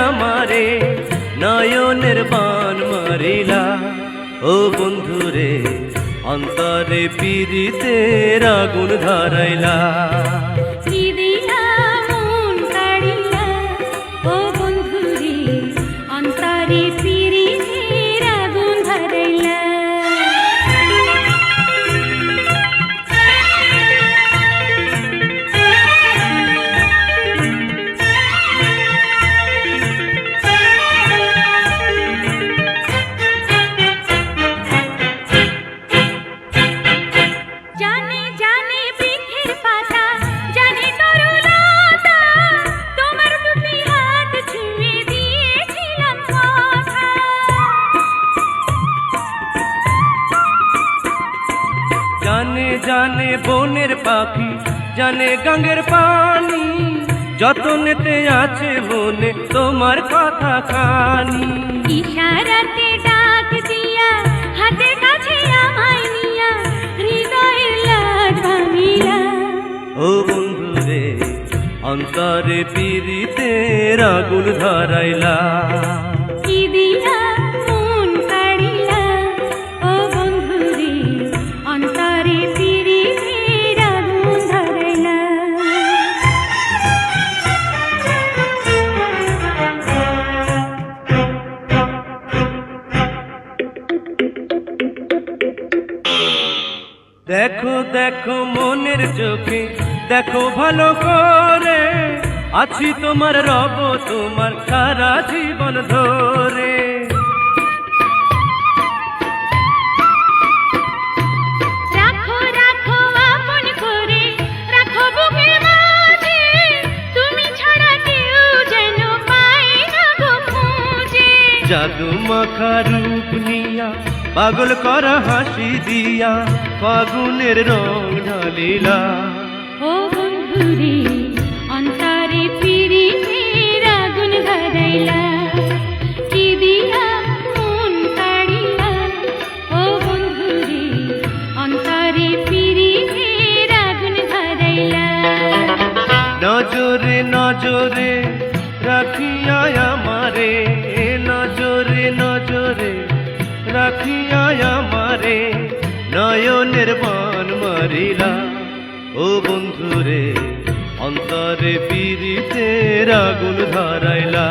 আমারে নয়নের বান মারিলা। ও বন্ধুরে অন্তরে পীড়িতের আগুন ধরাইলা। জানে জানে বনের পাখি, জানে গঙ্গের পানি, যতনেতে আছে মনে তোমার কথা খানি। ইশারাতে ডাক দিয়া হাতের কাছে আমায় নিয়া হৃদয়ের লাজ ভাঙিলা। ও বন্ধুরে অন্তরে পীড়িতের আগুন ধরাইলা। দেখো দেখো মনের চোখে দেখো ভালো করে, আছি তোমার রব তোমার সারা জীবন ধরে। রাখো রাখো আপন করে, রাখো বুকের মাঝে, তুমি ছাড়া কেউ যেন পাই না গো খুঁজে। জাদু মাখা রূপ নিয়া পাগল করা হাসি দিয়া ফাগুনের রং ঢালিলা। ও বন্ধুরে অন্তরে পীড়িতের আগুন ধরাইলা। কি দিয়া মন কাড়িলা। ও বন্ধুরে অন্তরে পীড়িতের আগুন ধরাইলা। নজরে নজরে রাখিয়া আমারে, নজরে নজরে রাখিয়া আমারে নয়নের বান মারিলা। ও বন্ধুরে অন্তরে পীড়িতের আগুন ধরাইলা।